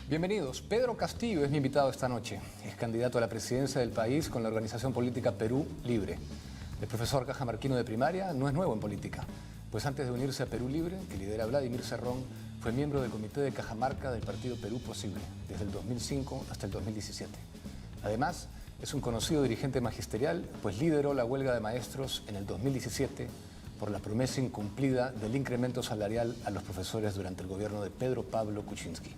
Bienvenidos. Pedro Castillo es mi invitado esta noche. Es candidato a la presidencia del país con la organización política Perú Libre. El profesor cajamarquino de primaria no es nuevo en política, pues antes de unirse a Perú Libre, que lidera Vladimir Cerrón, fue miembro del comité de Cajamarca del partido Perú Posible, desde el 2005 hasta el 2017. Además, es un conocido dirigente magisterial, pues lideró la huelga de maestros en el 2017 por la promesa incumplida del incremento salarial a los profesores durante el gobierno de Pedro Pablo Kuczynski.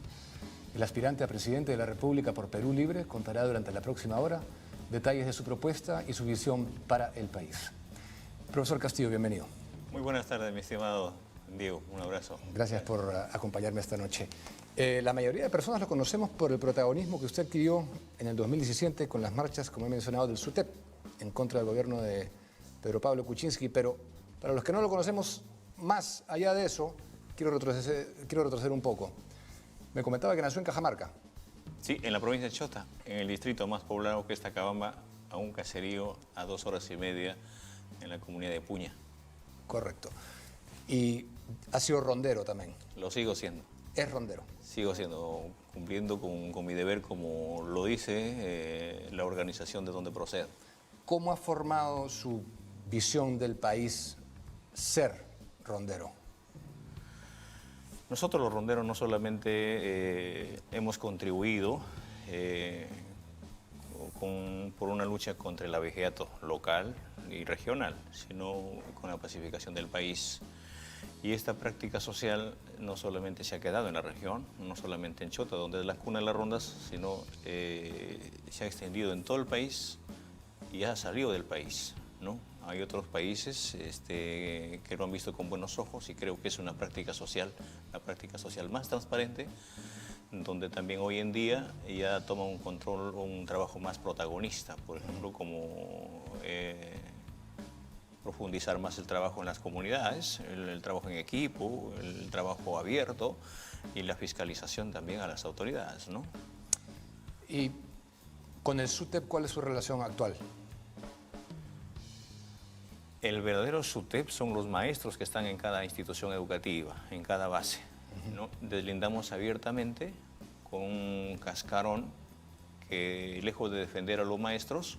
El aspirante a presidente de la República por Perú Libre contará durante la próxima hora detalles de su propuesta y su visión para el país. Profesor Castillo, bienvenido. Muy buenas tardes, mi estimado Diego. Un abrazo. Gracias por acompañarme esta noche. La mayoría de personas lo conocemos por el protagonismo que usted adquirió en el 2017 con las marchas, como he mencionado, del SUTEP en contra del gobierno de Pedro Pablo Kuczynski, pero para los que no lo conocemos más allá de eso, quiero retroceder un poco. Me comentaba que nació en Cajamarca. Sí, en la provincia de Chota, en el distrito más poblado que es Tacabamba, a un caserío a 2 horas y media en la comunidad de Puña. Correcto. Y ha sido rondero también. Lo sigo siendo. Es rondero. Sigo siendo, cumpliendo con mi deber, como lo dice la organización de donde procedo. ¿Cómo ha formado su visión del país ser rondero? Nosotros los ronderos no solamente hemos contribuido por una lucha contra el abigeato local y regional, sino con la pacificación del país. Y esta práctica social no solamente se ha quedado en la región, no solamente en Chota, donde es la cuna de las rondas, sino se ha extendido en todo el país y ha salido del país, ¿no? Hay otros países que lo han visto con buenos ojos y creo que es una práctica social, la práctica social más transparente, donde también hoy en día ya toma un control, un trabajo más protagonista, por ejemplo, como profundizar más el trabajo en las comunidades, el trabajo en equipo, el trabajo abierto y la fiscalización también a las autoridades, ¿no? Y con el SUTEP, ¿cuál es su relación actual? El verdadero SUTEP son los maestros que están en cada institución educativa, en cada base, ¿no? Deslindamos abiertamente con un cascarón que, lejos de defender a los maestros,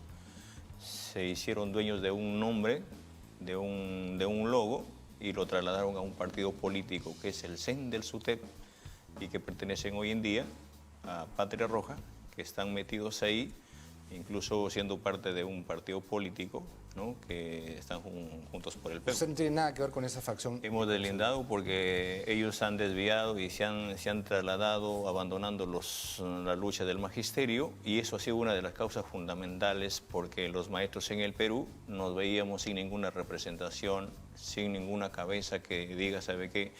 se hicieron dueños de un nombre, de un logo, y lo trasladaron a un partido político que es el CEN del SUTEP y que pertenecen hoy en día a Patria Roja, que están metidos ahí, incluso siendo parte de un partido político, ¿no? Que están juntos por el Perú. ¿Usted no tiene nada que ver con esa facción? Hemos deslindado porque ellos han desviado y se han trasladado abandonando la lucha del magisterio, y eso ha sido una de las causas fundamentales porque los maestros en el Perú nos veíamos sin ninguna representación, sin ninguna cabeza que diga, ¿sabe qué?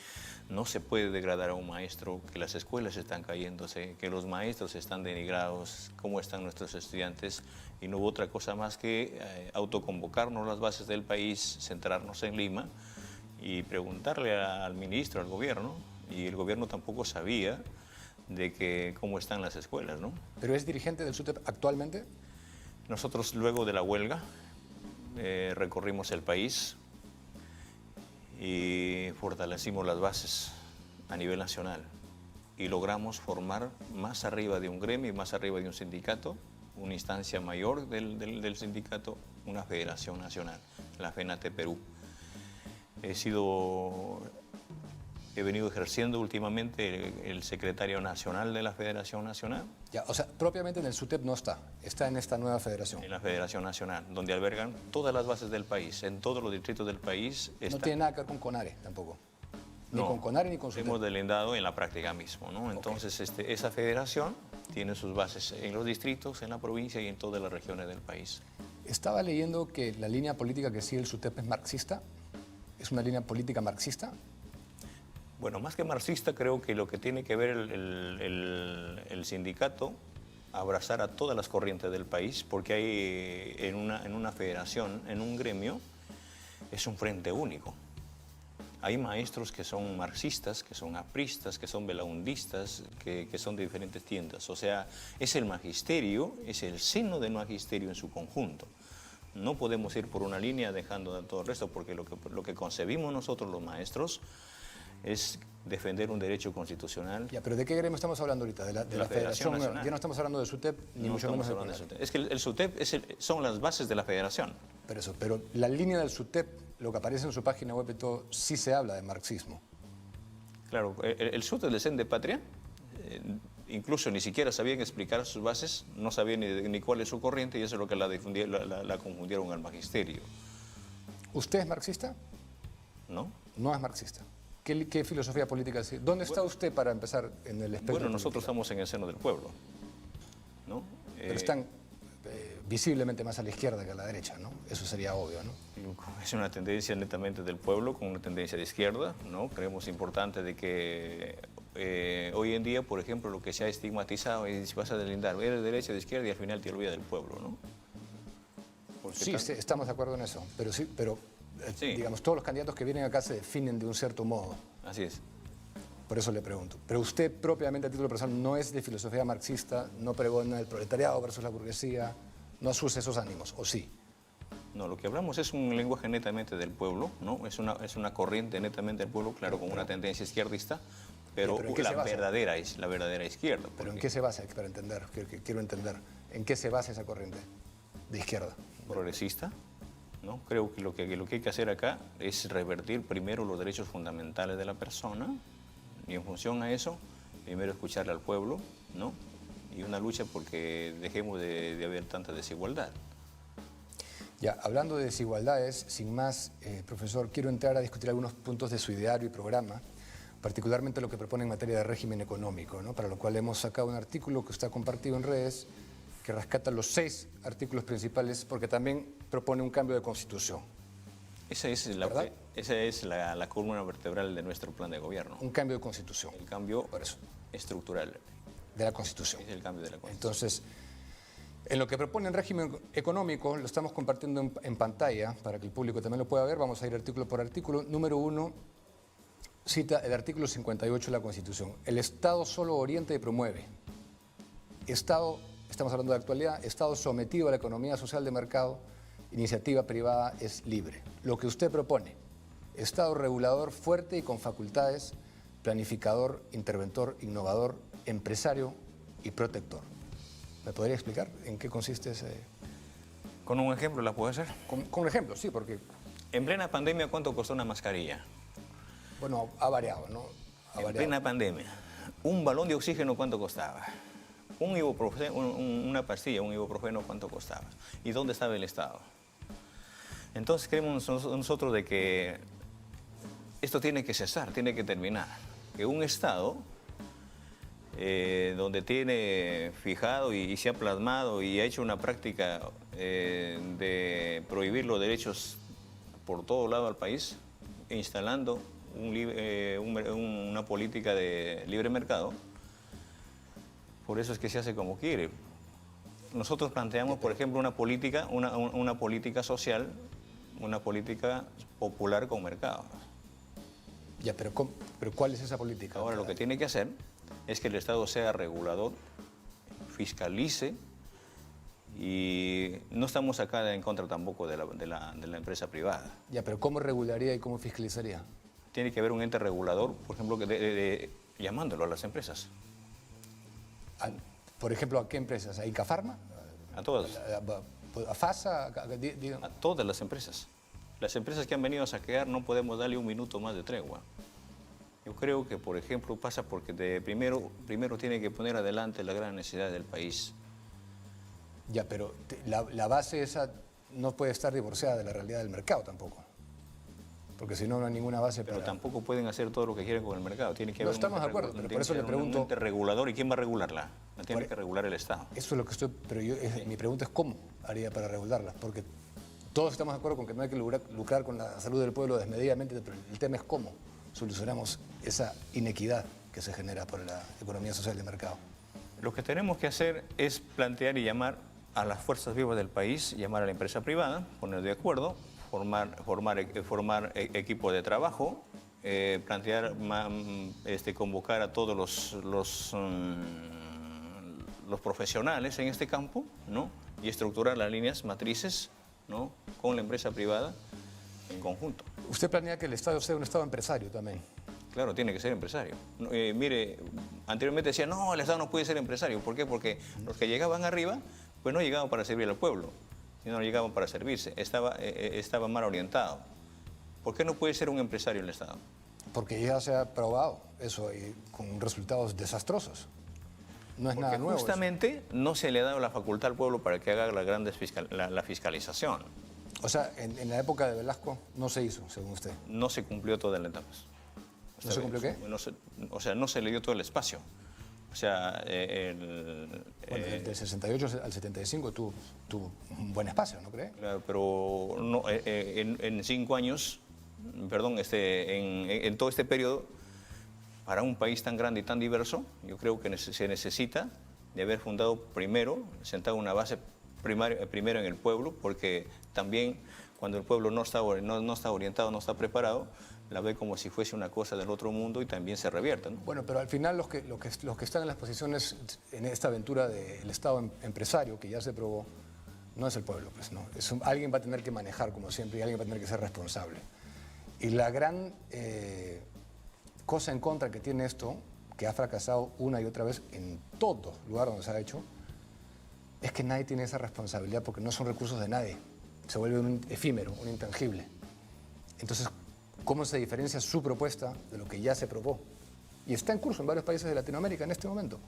No se puede degradar a un maestro, que las escuelas están cayéndose, que los maestros están denigrados, cómo están nuestros estudiantes, y no hubo otra cosa más que autoconvocarnos las bases del país, centrarnos en Lima y preguntarle al ministro, al gobierno, y el gobierno tampoco sabía de cómo están las escuelas, ¿no? ¿Pero es dirigente del SUTEP actualmente? Nosotros, luego de la huelga, recorrimos el país y fortalecimos las bases a nivel nacional y logramos formar más arriba de un gremio y más arriba de un sindicato, una instancia mayor del sindicato, una federación nacional, la FENATE Perú. He venido ejerciendo últimamente el secretario nacional de la Federación Nacional. Ya, o sea, propiamente en el SUTEP no está en esta nueva federación. En la Federación Nacional, donde albergan todas las bases del país, en todos los distritos del país. No tiene nada que ver con CONARE tampoco. Ni con CONARE ni con SUTEP. Hemos deslindado en la práctica mismo, ¿no? Entonces, esa federación tiene sus bases en los distritos, en la provincia y en todas las regiones del país. Estaba leyendo que la línea política que sigue el SUTEP es marxista. ¿Es una línea política marxista? Bueno, más que marxista, creo que lo que tiene que ver el sindicato, abrazar a todas las corrientes del país, porque hay en una federación, en un gremio, es un frente único. Hay maestros que son marxistas, que son apristas, que son belaundistas, que son de diferentes tiendas. O sea, es el magisterio, es el seno del magisterio en su conjunto. No podemos ir por una línea dejando a todo el resto, porque lo que concebimos nosotros los maestros es defender un derecho constitucional. Ya, pero ¿de qué gremio estamos hablando ahorita? ¿De la Federación? Nacional. Ya no estamos hablando de SUTEP, ni No mucho menos estamos del hablando de CONADE. SUTEP. Es que el SUTEP son las bases de la federación. Pero la línea del SUTEP, lo que aparece en su página web y todo, sí se habla de marxismo. Claro, el SUTEP del CEN de Patria, incluso ni siquiera sabían explicar sus bases, no sabían ni cuál es su corriente, y eso es lo que la confundieron al magisterio. ¿Usted es marxista? ¿No? No es marxista. ¿Qué filosofía política sigue? ¿Dónde está usted para empezar en el espectro Bueno, nosotros político? estamos en el seno del pueblo, ¿no? Pero están visiblemente más a la izquierda que a la derecha, ¿no? Eso sería obvio, ¿no? Es una tendencia netamente del pueblo, con una tendencia de izquierda, ¿no? Creemos importante de que hoy en día, por ejemplo, lo que se ha estigmatizado es si vas a deslindar, eres de derecha, de izquierda y al final te olvidas del pueblo, ¿no? Porque Sí, estamos de acuerdo en eso, pero sí, Sí. digamos, todos los candidatos que vienen acá se definen de un cierto modo. Así es. Por eso le pregunto. Pero usted propiamente a título personal no es de filosofía marxista, no pregona el proletariado versus la burguesía, no asuce esos ánimos, ¿o sí? No, lo que hablamos es un lenguaje netamente del pueblo, ¿no? Es una corriente netamente del pueblo, claro, con una tendencia izquierdista, pero ¿pero en qué se basa? la verdadera izquierda. ¿Pero en porque qué se basa? Para entender, quiero entender. ¿En qué se basa esa corriente de izquierda? progresista, ¿no? Creo que lo que hay que hacer acá es revertir primero los derechos fundamentales de la persona y en función a eso, primero escucharle al pueblo, ¿no? Y una lucha porque dejemos de haber tanta desigualdad. Ya, hablando de desigualdades, sin más, profesor, quiero entrar a discutir algunos puntos de su ideario y programa, particularmente lo que propone en materia de régimen económico, ¿no? Para lo cual hemos sacado un artículo que está compartido en redes, que rescata los 6 artículos principales, porque también propone un cambio de constitución. Esa es la columna vertebral de nuestro plan de gobierno. Un cambio de constitución. El cambio Por eso, estructural. de la constitución. Es el cambio de la constitución. Entonces, en lo que propone el régimen económico, lo estamos compartiendo en pantalla para que el público también lo pueda ver. Vamos a ir artículo por artículo. Número 1, cita el artículo 58 de la Constitución. El Estado solo orienta y promueve. Estado, estamos hablando de actualidad, Estado sometido a la economía social de mercado, iniciativa privada es libre. Lo que usted propone, Estado regulador fuerte y con facultades, planificador, interventor, innovador, empresario y protector. ¿Me podría explicar en qué consiste ese...? ¿Con un ejemplo la puedo hacer? Con un ejemplo, sí, porque, En plena pandemia, ¿cuánto costó una mascarilla? bueno, ha variado, ¿no? Ha En variado. plena pandemia. Un balón de oxígeno, ¿cuánto costaba? Un ibuprofeno, una pastilla, un ibuprofeno, ¿cuánto costaba? ¿Y dónde estaba el Estado? Entonces creemos nosotros de que esto tiene que cesar, tiene que terminar. Que un Estado donde tiene fijado y se ha plasmado y ha hecho una práctica de prohibir los derechos por todo lado al país, instalando una política de libre mercado. Por eso es que se hace como quiere. Nosotros planteamos, por ejemplo, una política social, una política popular con mercado. Ya, pero ¿cuál es esa política? Ahora lo que tiene que hacer es que el Estado sea regulador, fiscalice, y no estamos acá en contra tampoco de la empresa privada. Ya, pero ¿cómo regularía y cómo fiscalizaría? Tiene que haber un ente regulador, por ejemplo, llamándolo a las empresas. Por ejemplo, ¿a qué empresas? ¿A Incafarma? A todas. ¿A FASA? A todas las empresas. Las empresas que han venido a saquear no podemos darle un minuto más de tregua. Yo creo que, por ejemplo, pasa porque primero tiene que poner adelante la gran necesidad del país. Ya, pero la base esa no puede estar divorciada de la realidad del mercado tampoco. Porque si no, no hay ninguna base Pero para... tampoco pueden hacer todo lo que quieren con el mercado. Tiene que No haber estamos de acuerdo, pero por eso le pregunto... un ente regulador. ¿Y quién va a regularla? La tiene que regular el Estado. Eso es lo que estoy... Pero mi pregunta es cómo haría para regularla. Porque todos estamos de acuerdo con que no hay que lucrar con la salud del pueblo desmedidamente, pero el tema es cómo solucionamos esa inequidad que se genera por la economía social de mercado. Lo que tenemos que hacer es plantear y llamar a las fuerzas vivas del país, llamar a la empresa privada, poner de acuerdo, formar equipos de trabajo, plantear, convocar a todos los profesionales en este campo, ¿no? Y estructurar las líneas matrices, ¿no? Con la empresa privada en conjunto. Usted planea que el Estado sea un Estado empresario también. Claro, tiene que ser empresario. Mire, anteriormente decían, no, el Estado no puede ser empresario. ¿Por qué? Porque los que llegaban arriba, pues no llegaban para servir al pueblo, sino llegaban para servirse. Estaba mal orientado. ¿Por qué no puede ser un empresario el Estado? Porque ya se ha probado eso y con resultados desastrosos. No es nada nuevo. Justamente no se le ha dado la facultad al pueblo para que haga la fiscalización. O sea, en la época de Velasco no se hizo, según usted. No se cumplió todas las etapas. ¿No se cumplió qué? O sea, no se le dio todo el espacio. O sea, Bueno, del 68 al 75 tuvo un buen espacio, ¿no cree? Claro, pero no, en 5 años, perdón, en todo este periodo, para un país tan grande y tan diverso, yo creo que se necesita de haber fundado primero, sentado una base primero en el pueblo, porque también cuando el pueblo no está orientado, no está preparado, la ve como si fuese una cosa del otro mundo y también se revierte, ¿no? Bueno, pero al final los que están en las posiciones en esta aventura del Estado empresario, que ya se probó, no es el pueblo, pues no. Alguien va a tener que manejar, como siempre, y alguien va a tener que ser responsable. Y la gran cosa en contra que tiene esto, que ha fracasado una y otra vez en todo lugar donde se ha hecho, es que nadie tiene esa responsabilidad porque no son recursos de nadie. Se vuelve un efímero, un intangible. Entonces, ¿cómo se diferencia su propuesta de lo que ya se probó? Y está en curso en varios países de Latinoamérica en este momento.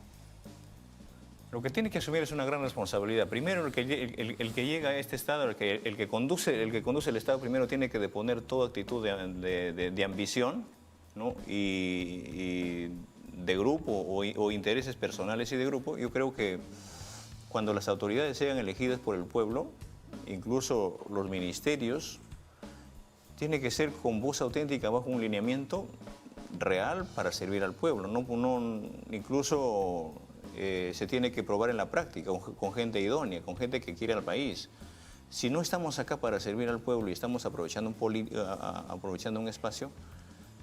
Lo que tiene que asumir es una gran responsabilidad. Primero, el que llega a este Estado, el que conduce el Estado, primero tiene que deponer toda actitud de ambición, ¿no? y de grupo o intereses personales y de grupo. Yo creo que cuando las autoridades sean elegidas por el pueblo, incluso los ministerios, tiene que ser con voz auténtica bajo un lineamiento real para servir al pueblo. Incluso se tiene que probar en la práctica con gente idónea, con gente que quiere al país. Si no estamos acá para servir al pueblo y estamos aprovechando un espacio,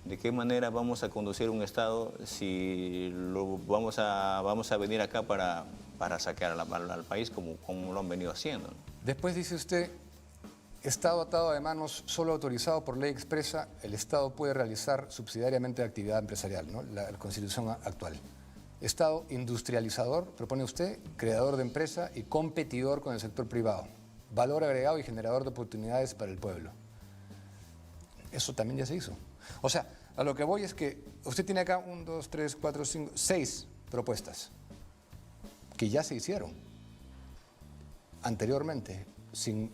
¿de qué manera vamos a conducir un Estado si vamos a venir acá para saquear al país como lo han venido haciendo? Después dice usted, Estado atado de manos, solo autorizado por ley expresa, el Estado puede realizar subsidiariamente actividad empresarial, ¿no? La Constitución actual. Estado industrializador, propone usted, creador de empresa y competidor con el sector privado. Valor agregado y generador de oportunidades para el pueblo. Eso también ya se hizo. O sea, a lo que voy es que usted tiene acá 1, 2, 3, 4, 5, 6 propuestas que ya se hicieron anteriormente sin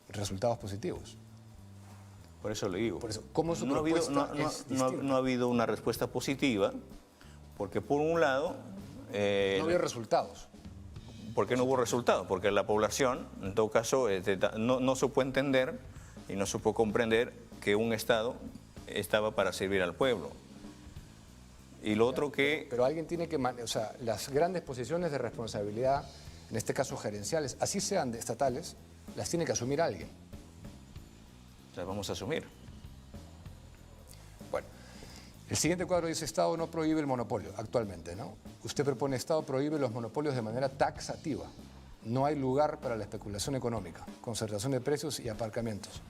resultados positivos. Por eso le digo. Por eso, ¿cómo su no ha habido una respuesta positiva, porque por un lado... no había resultados. ¿Por qué no hubo resultados? Porque la población, en todo caso, no supo entender y no supo comprender que un Estado estaba para servir al pueblo. Y lo otro que... Pero alguien tiene que... O sea, las grandes posiciones de responsabilidad, en este caso gerenciales, así sean estatales, las tiene que asumir alguien. Las vamos a asumir. Bueno, el siguiente cuadro dice Estado no prohíbe el monopolio actualmente, ¿no? Usted propone Estado prohíbe los monopolios de manera taxativa. No hay lugar para la especulación económica, concertación de precios y aparcamientos.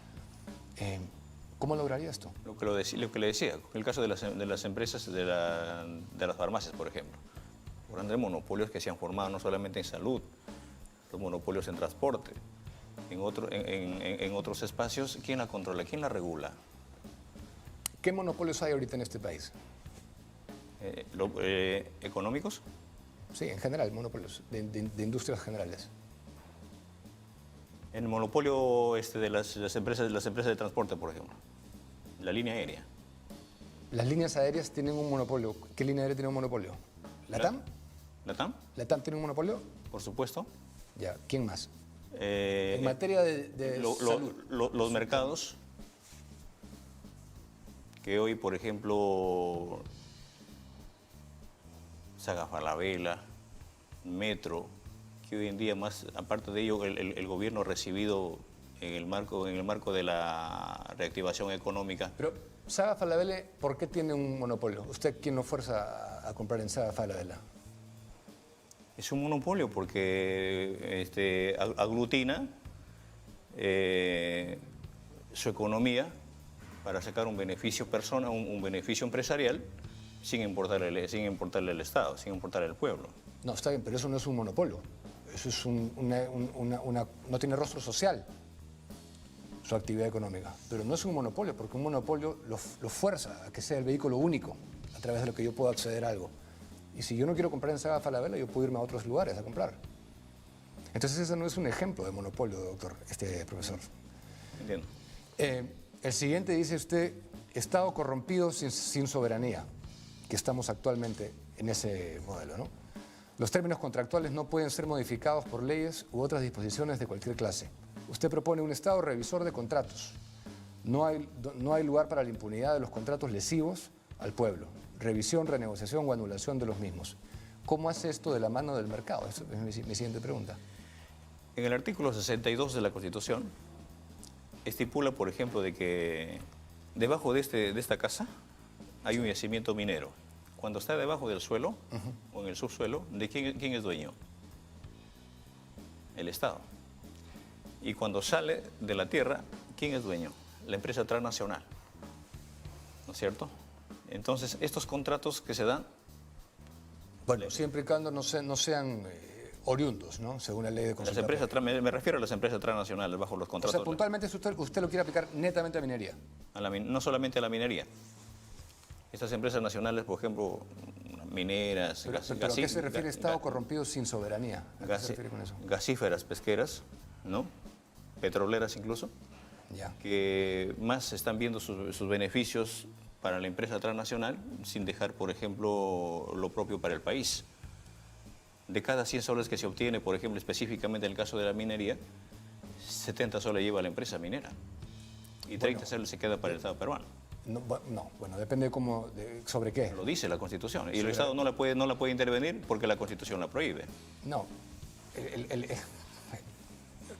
¿Cómo lograría esto? Lo que le decía, el caso de las empresas de las farmacias, por ejemplo. Grandes monopolios que se han formado no solamente en salud, los monopolios en transporte. En otros espacios, ¿quién la controla? ¿Quién la regula? ¿Qué monopolios hay ahorita en este país? ¿Económicos? Sí, en general, monopolios de industrias generales. El monopolio de las empresas de transporte, por ejemplo. La línea aérea. Las líneas aéreas tienen un monopolio. ¿Qué línea aérea tiene un monopolio? ¿LATAM? ¿LATAM? ¿LATAM tiene un monopolio? Por supuesto. Ya, ¿quién más? En materia de salud. Los mercados, que hoy, por ejemplo, Saga Falabella, Metro, que hoy en día más, aparte de ello, el gobierno ha recibido en el marco de la reactivación económica. Pero Saga Falabella, ¿por qué tiene un monopolio? ¿Usted quién lo fuerza a comprar en Saga Falabella? Es un monopolio porque aglutina su economía para sacar un beneficio un beneficio empresarial sin importarle al Estado, sin importarle al pueblo. No, está bien, pero eso no es un monopolio. Eso es no tiene rostro social su actividad económica. Pero no es un monopolio, porque un monopolio lo fuerza a que sea el vehículo único a través de lo que yo puedo acceder a algo. Y si yo no quiero comprar en Saga Falabella, yo puedo irme a otros lugares a comprar. Entonces ese no es un ejemplo de monopolio, doctor, profesor. Entiendo. El siguiente dice usted, Estado corrompido sin soberanía, que estamos actualmente en ese modelo, ¿no? Los términos contractuales no pueden ser modificados por leyes u otras disposiciones de cualquier clase. Usted propone un Estado revisor de contratos. No hay lugar para la impunidad de los contratos lesivos al pueblo. Revisión, renegociación o anulación de los mismos. ¿Cómo hace esto de la mano del mercado? Esa es mi siguiente pregunta. En el artículo 62 de la Constitución estipula, por ejemplo, de que debajo de esta casa hay un yacimiento minero. Cuando está debajo del suelo o en el subsuelo, ¿de quién es dueño? El Estado. Y cuando sale de la tierra, ¿quién es dueño? La empresa transnacional. ¿No es cierto? Entonces, estos contratos que se dan... Bueno, siempre y cuando no sean oriundos, ¿no? Según la ley de consulta. Me refiero a las empresas transnacionales bajo los contratos. O sea, puntualmente usted lo quiere aplicar netamente a minería. No solamente a la minería. Estas empresas nacionales, por ejemplo, mineras... ¿Pero a qué se refiere Estado corrompido sin soberanía? ¿A qué se refiere con eso? Gasíferas pesqueras, ¿no? Petroleras incluso, ya, que más están viendo sus beneficios para la empresa transnacional sin dejar, por ejemplo, lo propio para el país. De cada 100 soles que se obtiene, por ejemplo, específicamente en el caso de la minería, 70 soles lleva la empresa minera y 30 soles se queda para el Estado peruano. No, bueno, depende sobre qué. Lo dice la Constitución. Y el Estado no la puede intervenir porque la Constitución la prohíbe. No.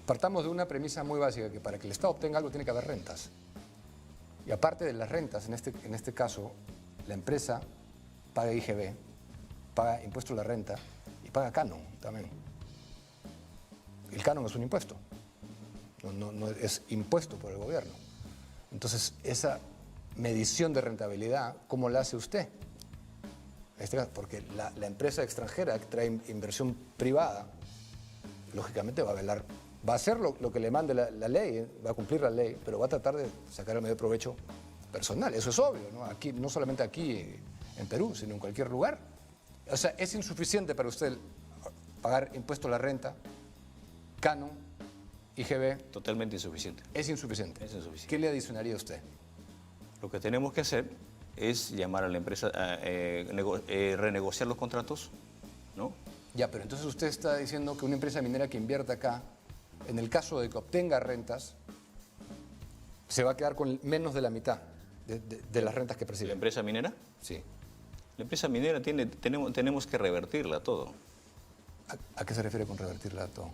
Partamos de una premisa muy básica, que para que el Estado obtenga algo tiene que haber rentas. Y aparte de las rentas, en este caso, la empresa paga IGB, paga impuesto a la renta y paga canon también. El canon es un impuesto, no es impuesto por el gobierno. Entonces, esa medición de rentabilidad, ¿cómo la hace usted? Porque la empresa extranjera que trae inversión privada, lógicamente va a velar, va a hacer lo que le mande la ley, va a cumplir la ley, pero va a tratar de sacar el mayor provecho personal. Eso es obvio, ¿no? Aquí, no solamente aquí en Perú, sino en cualquier lugar. O sea, es insuficiente para usted pagar impuesto a la renta, canon, IGB. Totalmente insuficiente. Es insuficiente. Es insuficiente. ¿Qué le adicionaría a usted? Lo que tenemos que hacer es llamar a la empresa a renegociar los contratos, ¿no? Ya, pero entonces usted está diciendo que una empresa minera que invierta acá, en el caso de que obtenga rentas, se va a quedar con menos de la mitad de las rentas que percibe. ¿La empresa minera? Sí. La empresa minera tenemos que revertirla todo. ¿A qué se refiere con revertirla todo?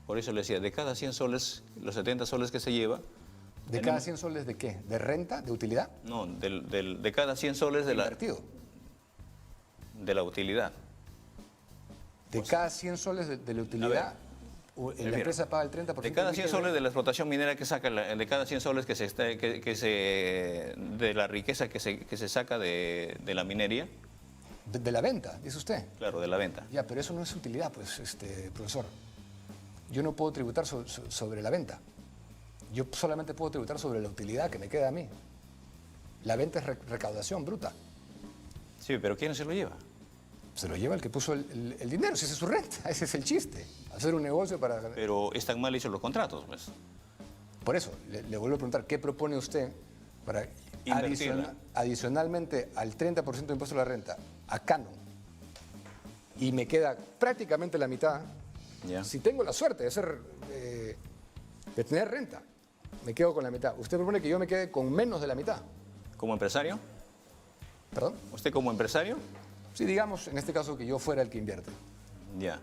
Por eso le decía, de cada 100 soles, los 70 soles que se lleva... ¿De cada 100 soles de qué? ¿De renta? ¿De utilidad? No, de cada 100 soles de invertido. De la utilidad. De cada 100 soles de la utilidad, la empresa paga el 30%. De cada 100 soles de la explotación minera que saca, de cada 100 soles de la riqueza que se saca de la minería. De la venta, dice usted. Claro, de la venta. Ya, pero eso no es utilidad, pues, profesor. Yo no puedo tributar sobre la venta. Yo solamente puedo tributar sobre la utilidad que me queda a mí. La venta es recaudación bruta. Sí, pero ¿quién se lo lleva? Se lo lleva el que puso el dinero, si esa es su renta, ese es el chiste. Hacer un negocio para... Pero están mal hechos los contratos, pues. Por eso, le vuelvo a preguntar, ¿qué propone usted para adicionalmente al 30% de impuesto a la renta, a canon, y me queda prácticamente la mitad, ya. Si tengo la suerte de tener renta, me quedo con la mitad. Usted propone que yo me quede con menos de la mitad. ¿Como empresario? ¿Perdón? ¿Usted como empresario? Sí, digamos, en este caso, que yo fuera el que invierte. Ya.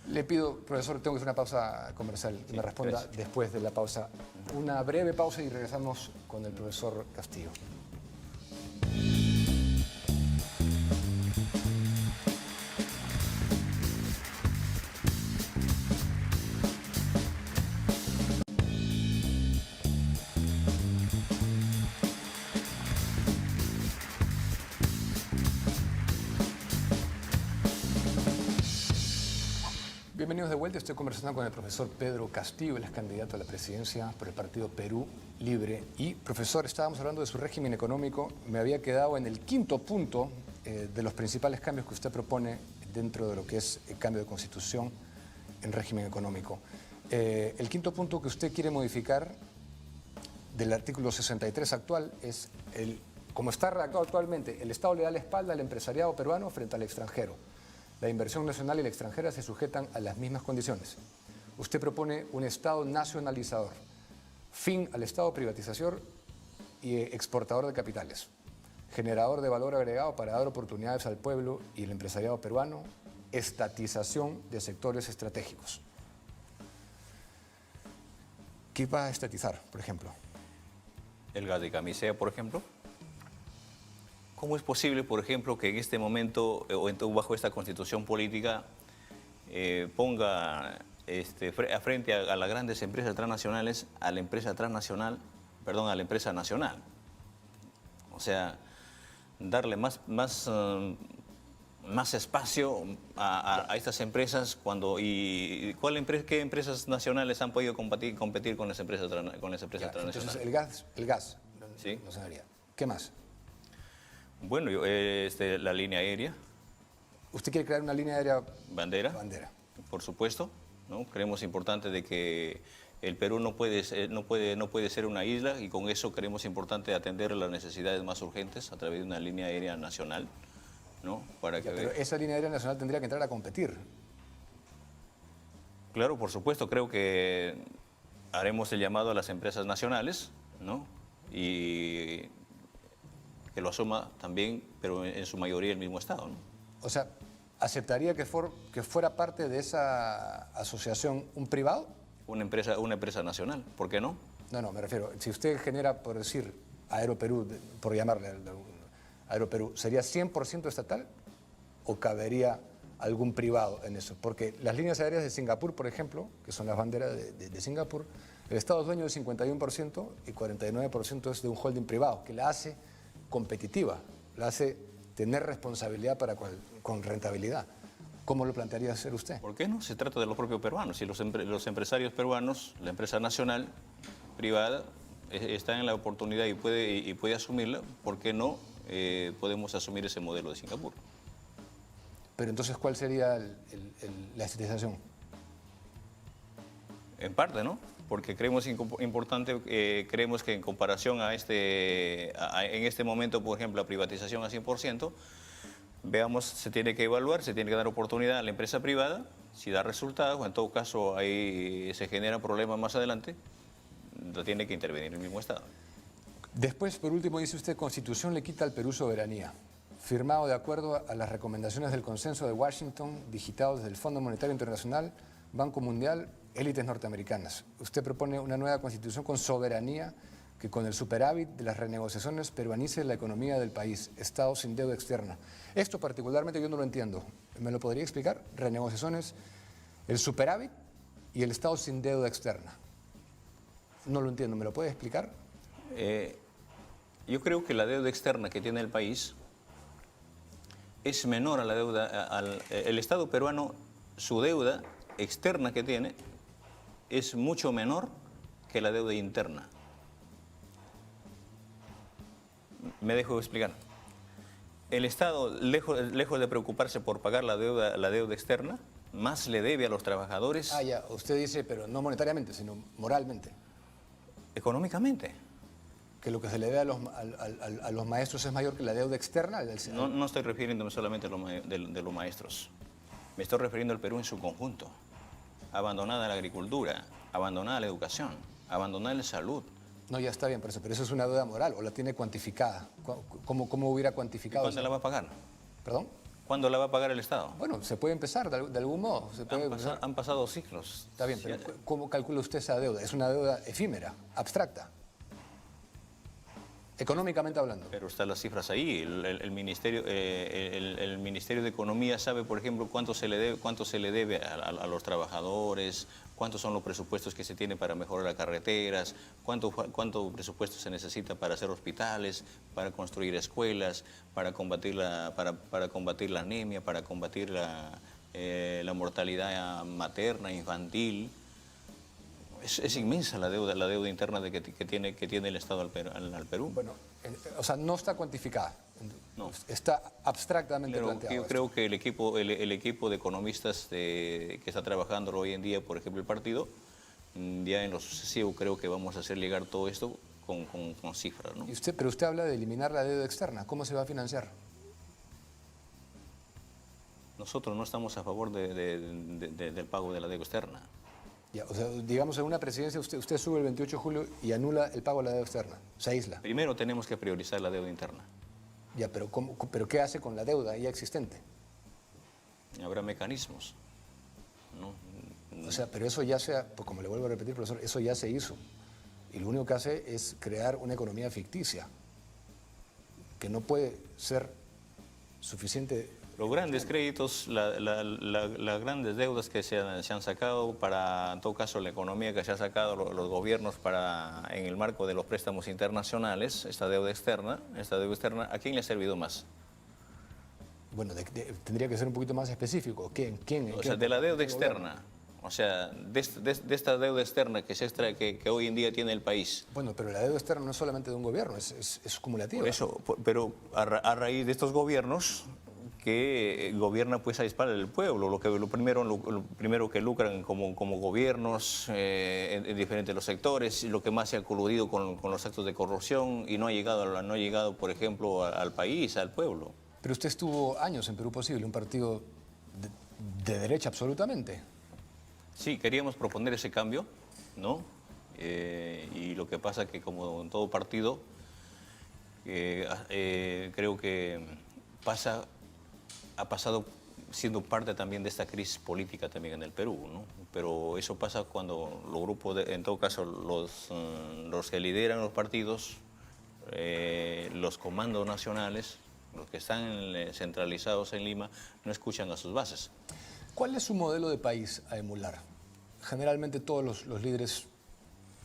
Le pido, profesor, tengo que hacer una pausa comercial, que me responda gracias. después de la pausa. Una breve pausa y regresamos con el profesor Castillo. Bienvenidos de vuelta. Estoy conversando con el profesor Pedro Castillo, él es candidato a la presidencia por el partido Perú Libre. Y, profesor, estábamos hablando de su régimen económico. Me había quedado en el quinto punto de los principales cambios que usted propone dentro de lo que es el cambio de constitución en régimen económico. El quinto punto que usted quiere modificar del artículo 63 actual es, como está redactado actualmente, el Estado le da la espalda al empresariado peruano frente al extranjero. La inversión nacional y la extranjera se sujetan a las mismas condiciones. Usted propone un Estado nacionalizador, fin al Estado privatización y exportador de capitales, generador de valor agregado para dar oportunidades al pueblo y el empresariado peruano, estatización de sectores estratégicos. ¿Qué va a estatizar, por ejemplo? El gas de camisea, por ejemplo. ¿Cómo es posible, por ejemplo, que en este momento, o bajo esta constitución política, ponga frente a las grandes empresas transnacionales, a la empresa transnacional, perdón, a la empresa nacional? O sea, darle más espacio a estas empresas cuando... ¿Qué empresas nacionales han podido competir con las empresas transnacionales? Entonces, el gas ¿Sí? no se daría. ¿Qué más? Bueno, la línea aérea. ¿Usted quiere crear una línea aérea Bandera, por supuesto, ¿no? Creemos importante de que el Perú no puede ser una isla, y con eso creemos importante atender las necesidades más urgentes a través de una línea aérea nacional, ¿no? Pero esa línea aérea nacional tendría que entrar a competir. Claro, por supuesto, creo que haremos el llamado a las empresas nacionales, ¿no? Y que lo asuma también, pero en su mayoría el mismo Estado, ¿no? O sea, ¿aceptaría que fuera parte de esa asociación un privado? Una empresa nacional, ¿por qué no? No, me refiero, si usted genera, por decir, Aeroperú, por llamarle Aeroperú, ¿sería 100% estatal o cabería algún privado en eso? Porque las líneas aéreas de Singapur, por ejemplo, que son las banderas de Singapur, el Estado es dueño del 51% y 49% es de un holding privado, que la hace competitiva, la hace tener responsabilidad con rentabilidad. ¿Cómo lo plantearía hacer usted? ¿Por qué no? Se trata de los propios peruanos. Si los empresarios peruanos, la empresa nacional, privada, está en la oportunidad y puede asumirla, ¿por qué no podemos asumir ese modelo de Singapur? Pero entonces, ¿cuál sería la estatización? En parte, ¿no? Porque creemos importante, creemos que en comparación en este momento, por ejemplo, la privatización a 100%, veamos, se tiene que evaluar, se tiene que dar oportunidad a la empresa privada, si da resultados, o en todo caso ahí se genera problemas más adelante, lo tiene que intervenir el mismo Estado. Después, por último, dice usted, Constitución le quita al Perú soberanía, firmado de acuerdo a las recomendaciones del Consenso de Washington, digitados desde el Fondo Monetario Internacional, Banco Mundial, élites norteamericanas. Usted propone una nueva Constitución con soberanía que con el superávit de las renegociaciones peruanice la economía del país, Estado sin deuda externa. Esto particularmente yo no lo entiendo. ¿Me lo podría explicar? Renegociaciones, el superávit y el Estado sin deuda externa. No lo entiendo. ¿Me lo puede explicar? Yo creo que la deuda externa que tiene el país es menor a la deuda... el Estado peruano, su deuda externa que tiene es mucho menor que la deuda interna. Me dejo explicar. El Estado, lejos de preocuparse por pagar la deuda externa, más le debe a los trabajadores. Ah, ya. Usted dice, pero no monetariamente, sino moralmente. Económicamente. Que lo que se le debe a los maestros es mayor que la deuda externa. No estoy refiriéndome solamente de los maestros. Me estoy refiriendo al Perú en su conjunto. Abandonada la agricultura, abandonada la educación, abandonada la salud. No, ya está bien, pero eso es una deuda moral, o la tiene cuantificada. ¿Cómo hubiera cuantificado? ¿Cuándo la va a pagar? ¿Perdón? ¿Cuándo la va a pagar el Estado? Bueno, se puede empezar de algún modo. Han pasado siglos. Está bien, pero ¿cómo calcula usted esa deuda? Es una deuda efímera, abstracta. Económicamente hablando. Pero están las cifras ahí. El Ministerio de Economía sabe, por ejemplo, cuánto se le debe a los trabajadores, cuántos son los presupuestos que se tiene para mejorar las carreteras, cuánto presupuesto se necesita para hacer hospitales, para construir escuelas, para combatir la anemia, para combatir la mortalidad materna, infantil. Es inmensa la deuda interna que tiene el Estado al Perú. Bueno, o sea, no está cuantificada. No. Está abstractamente Pero planteado. yo creo que el equipo de economistas que está trabajando hoy en día, por ejemplo, el partido, ya en lo sucesivo creo que vamos a hacer llegar todo esto con cifras, ¿no? Pero usted habla de eliminar la deuda externa. ¿Cómo se va a financiar? Nosotros no estamos a favor del pago de la deuda externa. Ya, o sea, digamos, en una presidencia usted sube el 28 de julio y anula el pago de la deuda externa. Se aísla. Primero tenemos que priorizar la deuda interna. Ya, pero ¿pero qué hace con la deuda ya existente? Habrá mecanismos, ¿no? O sea, pero eso ya pues como le vuelvo a repetir, profesor, eso ya se hizo. Y lo único que hace es crear una economía ficticia, que no puede ser suficiente. Los grandes créditos, las grandes deudas que se han sacado para, en todo caso, la economía que se ha sacado los gobiernos en el marco de los préstamos internacionales, esta deuda externa, ¿a quién le ha servido más? Bueno, tendría que ser un poquito más específico. ¿Quién? O sea, de la deuda externa, o sea, de esta deuda externa que hoy en día tiene el país. Bueno, pero la deuda externa no es solamente de un gobierno, es cumulativa. Por eso, pero a raíz de estos gobiernos que gobierna pues a espaldas del pueblo, lo primero que lucran como gobiernos en diferentes los sectores, lo que más se ha coludido con los actos de corrupción y no ha llegado por ejemplo al país, al pueblo. Pero usted estuvo años en Perú Posible, un partido de derecha absolutamente. Sí, queríamos proponer ese cambio, ¿no? Y lo que pasa que como en todo partido, creo que ha pasado siendo parte también de esta crisis política también en el Perú, ¿no? Pero eso pasa cuando los grupos, en todo caso los que lideran los partidos, los comandos nacionales, los que están centralizados en Lima, no escuchan a sus bases. ¿Cuál es su modelo de país a emular? Generalmente todos los líderes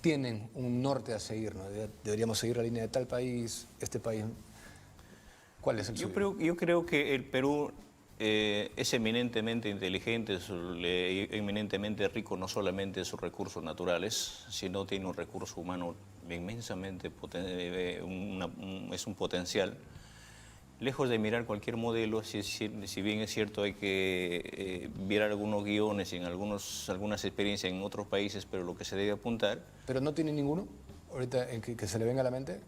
tienen un norte a seguir, ¿no? Deberíamos seguir la línea de tal país, este país. ¿Cuál es el suyo? Yo creo que el Perú es eminentemente inteligente, es eminentemente rico no solamente en sus recursos naturales, sino tiene un recurso humano inmensamente es un potencial. Lejos de mirar cualquier modelo, si bien es cierto hay que mirar algunos guiones y algunas experiencias en otros países, pero lo que se debe apuntar... ¿Pero no tiene ninguno ahorita que se le venga a la mente?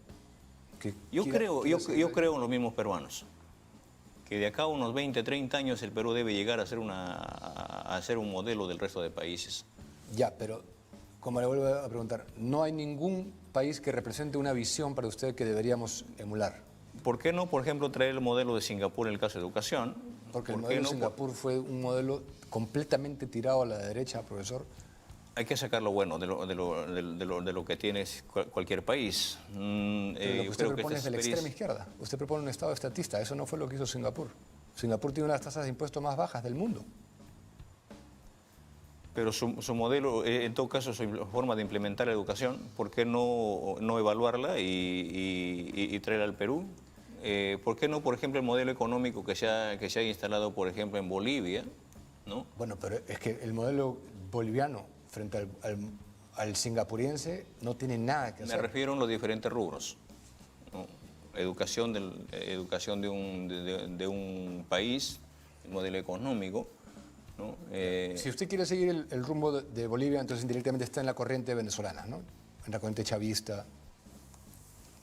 Yo creo en los mismos peruanos, que de acá a unos 20, 30 años el Perú debe llegar a ser un modelo del resto de países. Ya, pero como le vuelvo a preguntar, ¿no hay ningún país que represente una visión para usted que deberíamos emular? ¿Por qué no, por ejemplo, traer el modelo de Singapur en el caso de educación? Porque el modelo de Singapur fue un modelo completamente tirado a la derecha, profesor. Hay que sacar lo bueno de lo que tiene cualquier país. Pero lo que usted propone es de la extrema izquierda. Usted propone un Estado estatista. Eso no fue lo que hizo Singapur. Singapur tiene unas tasas de impuestos más bajas del mundo. Pero su modelo, en todo caso, su forma de implementar la educación, ¿por qué no evaluarla y traerla al Perú? ¿Por qué no, por ejemplo, el modelo económico que se ha instalado, por ejemplo, en Bolivia, ¿no? Bueno, pero es que el modelo boliviano frente al singapuriense no tiene nada que hacer. Me refiero a los diferentes rubros, ¿no? Educación de un país, el modelo económico, ¿no? Si usted quiere seguir el rumbo de Bolivia, entonces indirectamente está en la corriente venezolana, ¿no? En la corriente chavista,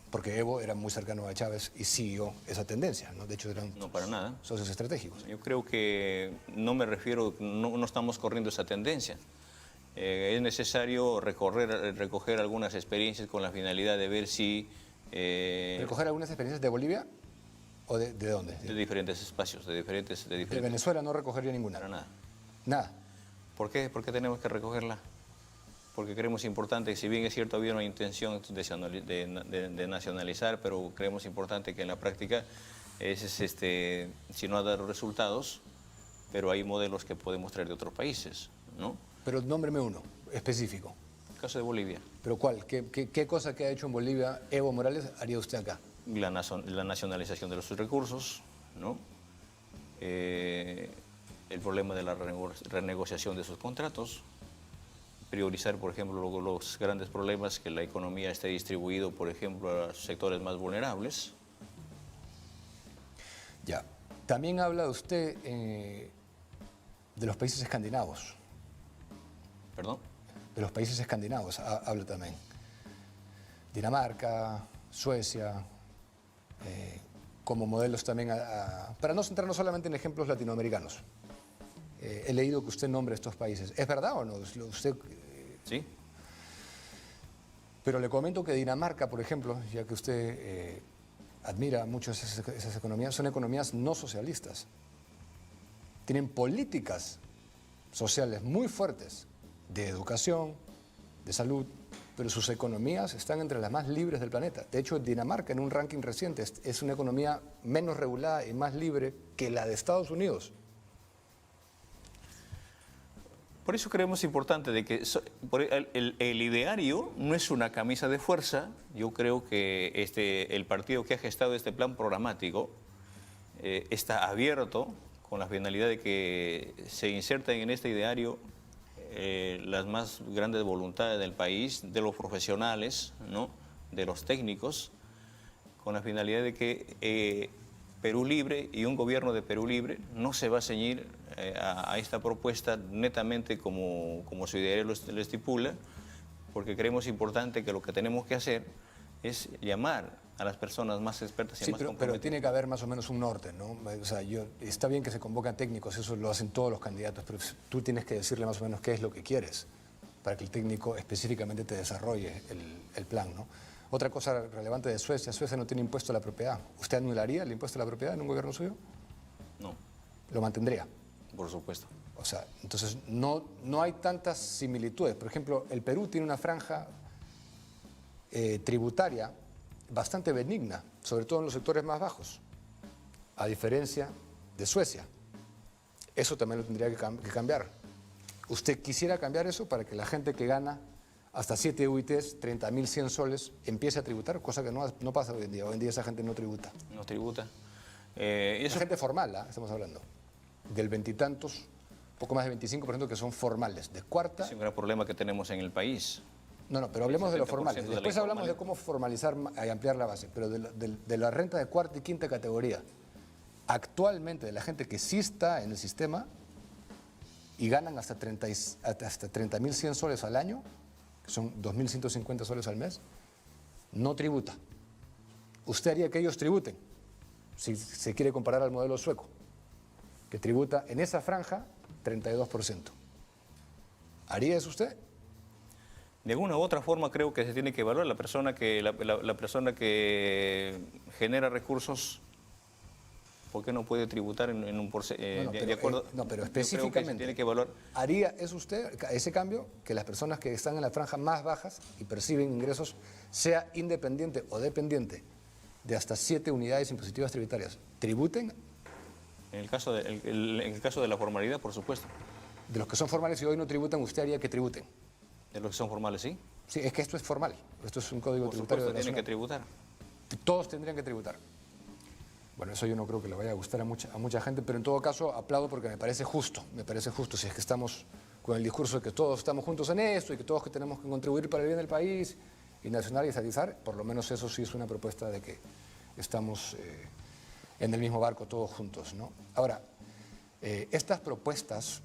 porque Evo era muy cercano a Chávez y siguió esa tendencia, ¿no? De hecho eran no para nada socios estratégicos. Yo creo que no estamos corriendo esa tendencia. Es necesario recoger algunas experiencias con la finalidad de ver si... ¿Recoger algunas experiencias de Bolivia o de dónde? De diferentes espacios, de diferentes... ¿De Venezuela no recogería ninguna? Para nada. Nada. ¿Por qué? ¿Por qué tenemos que recogerla? Porque creemos importante, si bien es cierto había una intención de nacionalizar, pero creemos importante que en la práctica si no ha dado resultados, pero hay modelos que podemos traer de otros países, ¿no? Pero nómbreme uno, específico. El caso de Bolivia. ¿Pero cuál? ¿Qué cosa que ha hecho en Bolivia Evo Morales haría usted acá? La nacionalización de los recursos, ¿no? el problema de la renegociación de sus contratos, priorizar, por ejemplo, los grandes problemas, que la economía esté distribuido, por ejemplo, a los sectores más vulnerables. Ya. También habla usted de los países escandinavos. ¿Perdón? De los países escandinavos habla también. Dinamarca, Suecia, como modelos también, para no centrarnos solamente en ejemplos latinoamericanos. He leído que usted nombra estos países. ¿Es verdad o no? Usted, sí. Pero le comento que Dinamarca, por ejemplo, ya que usted admira mucho esas economías, son economías no socialistas. Tienen políticas sociales muy fuertes de educación, de salud, pero sus economías están entre las más libres del planeta. De hecho, Dinamarca, en un ranking reciente, es una economía menos regulada y más libre que la de Estados Unidos. Por eso creemos importante de que el ideario no es una camisa de fuerza. Yo creo que el partido que ha gestado este plan programático está abierto con la finalidad de que se inserten en este ideario las más grandes voluntades del país, de los profesionales, ¿no?, de los técnicos, con la finalidad de que Perú Libre y un gobierno de Perú Libre no se va a ceñir a esta propuesta netamente como su ideario lo estipula, porque creemos importante que lo que tenemos que hacer es llamar a las personas más expertas y sí, más pero comprometidas. tiene que haber más o menos un norte, ¿no? O sea, está bien que se convocan técnicos, eso lo hacen todos los candidatos, pero tú tienes que decirle más o menos qué es lo que quieres para que el técnico específicamente te desarrolle el plan, ¿no? Otra cosa relevante de Suecia no tiene impuesto a la propiedad. ¿Usted anularía el impuesto a la propiedad en un gobierno suyo? No. ¿Lo mantendría? Por supuesto. O sea, entonces no hay tantas similitudes. Por ejemplo, el Perú tiene una franja tributaria bastante benigna, sobre todo en los sectores más bajos, a diferencia de Suecia. Eso también lo tendría que cambiar. ¿Usted quisiera cambiar eso para que la gente que gana hasta 7 UITs, 30.100 soles, empiece a tributar? Cosa que no pasa hoy en día. Hoy en día esa gente no tributa. No tributa. La gente formal, estamos hablando, del veintitantos, poco más del 25% que son formales, de cuarta. Es un gran problema que tenemos en el país. No, pero hablemos de lo formal. de Después hablamos de cómo formalizar y ampliar la base, pero de la renta de cuarta y quinta categoría. Actualmente, de la gente que sí está en el sistema y ganan hasta 30.100 soles al año, que son 2.150 soles al mes, no tributa. ¿Usted haría que ellos tributen? Si se quiere comparar al modelo sueco, que tributa en esa franja 32%. ¿Haría eso usted? De alguna u otra forma creo que se tiene que evaluar la persona que genera recursos. ¿Por qué no puede tributar en un porcentaje? De acuerdo. No, pero específicamente, tiene que evaluar. ¿Haría eso usted, ese cambio, que las personas que están en la franja más bajas y perciben ingresos, sea independiente o dependiente de hasta 7 unidades impositivas tributarias, tributen? En el caso de la formalidad, por supuesto. De los que son formales y hoy no tributan, ¿usted haría que tributen? De los que son formales, sí. Sí, es que esto es formal. Esto es un código Por tributario supuesto, de tienen que tributar. Todos tendrían que tributar. Bueno, eso yo no creo que le vaya a gustar a mucha gente, pero en todo caso aplaudo porque me parece justo. Me parece justo si es que estamos con el discurso de que todos estamos juntos en esto y que todos que tenemos que contribuir para el bien del país y nacionalizar, por lo menos eso sí es una propuesta de que estamos en el mismo barco todos juntos, ¿no? Ahora, estas propuestas,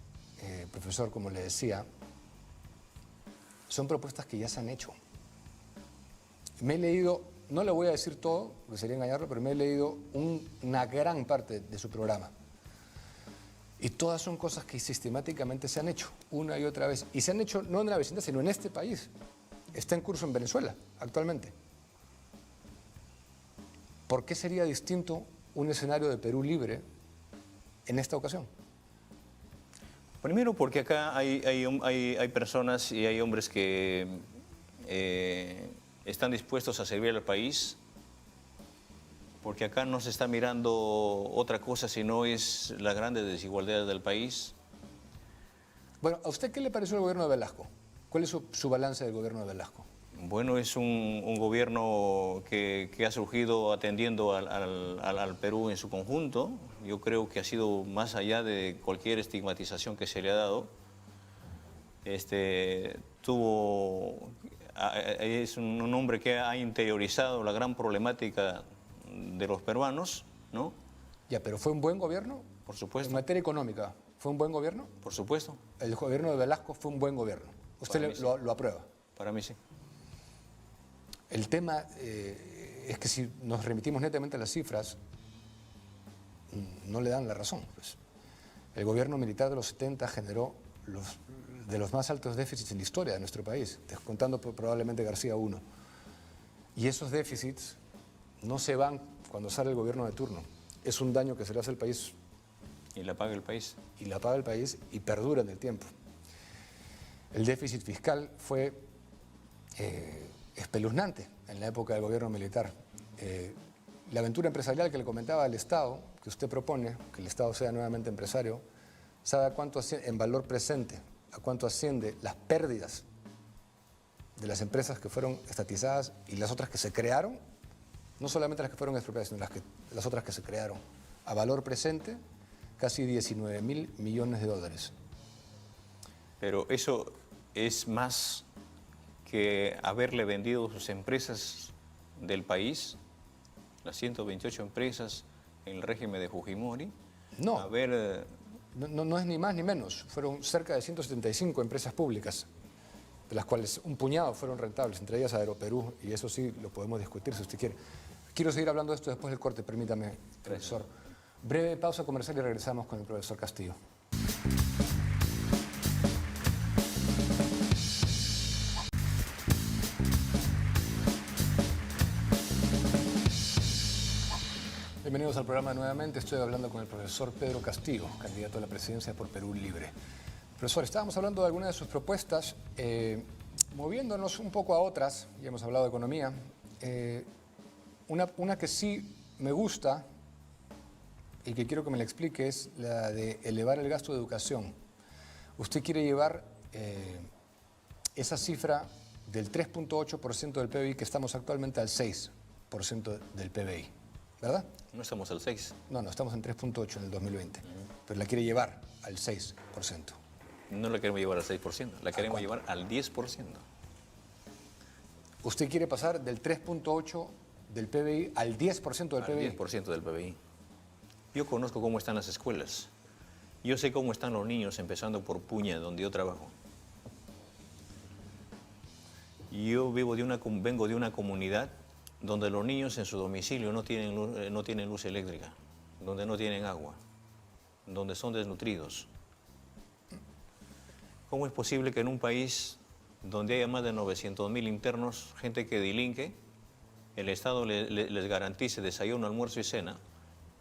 profesor, como le decía, son propuestas que ya se han hecho. Me he leído, no le voy a decir todo, porque sería engañarlo, pero me he leído una gran parte de su programa. Y todas son cosas que sistemáticamente se han hecho, una y otra vez. Y se han hecho no en la vecindad, sino en este país. Está en curso en Venezuela, actualmente. ¿Por qué sería distinto un escenario de Perú libre en esta ocasión? Primero porque acá hay personas y hay hombres que están dispuestos a servir al país, porque acá no se está mirando otra cosa sino es las grandes desigualdades del país. Bueno, ¿a usted qué le pareció el gobierno de Velasco? ¿Cuál es su balance del gobierno de Velasco? Bueno, es un gobierno que ha surgido atendiendo al Perú en su conjunto. Yo creo que ha sido más allá de cualquier estigmatización que se le ha dado. Es un hombre que ha interiorizado la gran problemática de los peruanos, ¿no? Ya, pero ¿fue un buen gobierno? Por supuesto. En materia económica, ¿fue un buen gobierno? Por supuesto. El gobierno de Velasco fue un buen gobierno. ¿Usted lo aprueba? Para mí sí. El tema es que si nos remitimos netamente a las cifras, no le dan la razón. Pues. El gobierno militar de los 70 generó de los más altos déficits en la historia de nuestro país, descontando probablemente García I. Y esos déficits no se van cuando sale el gobierno de turno. Es un daño que se le hace al país. Y la paga el país. Y la paga el país y perdura en el tiempo. El déficit fiscal fue espeluznante en la época del gobierno militar. La aventura empresarial que le comentaba al Estado, que usted propone, que el Estado sea nuevamente empresario, ¿sabe a cuánto asciende, en valor presente, a cuánto asciende las pérdidas de las empresas que fueron estatizadas y las otras que se crearon? No solamente las que fueron expropiadas, sino las otras que se crearon. A valor presente, casi 19.000 millones de dólares. Pero eso es más que haberle vendido sus empresas del país, las 128 empresas en el régimen de Fujimori. No, no es ni más ni menos. Fueron cerca de 175 empresas públicas, de las cuales un puñado fueron rentables, entre ellas Aeroperú, y eso sí lo podemos discutir si usted quiere. Quiero seguir hablando de esto después del corte, permítame, profesor. Breve pausa comercial y regresamos con el profesor Castillo. Bienvenidos al programa nuevamente. Estoy hablando con el profesor Pedro Castillo, candidato a la presidencia por Perú Libre. Profesor, estábamos hablando de algunas de sus propuestas, moviéndonos un poco a otras, ya hemos hablado de economía. Una que sí me gusta y que quiero que me la explique es la de elevar el gasto de educación. Usted quiere llevar esa cifra del 3.8% del PBI, que estamos actualmente al 6% del PBI, ¿verdad? No estamos al 6%. No, estamos en 3.8% en el 2020, pero la quiere llevar al 6%. No la queremos llevar al 6%, la queremos llevar al 10%. ¿Usted quiere pasar del 3.8% del PBI al 10% del PBI? Al 10% del PBI. Yo conozco cómo están las escuelas. Yo sé cómo están los niños, empezando por Puña, donde yo trabajo. Yo vengo de una comunidad donde los niños en su domicilio no tienen luz eléctrica, donde no tienen agua, donde son desnutridos. ¿Cómo es posible que en un país donde haya más de 900.000 internos, gente que delinque, el Estado les garantice desayuno, almuerzo y cena,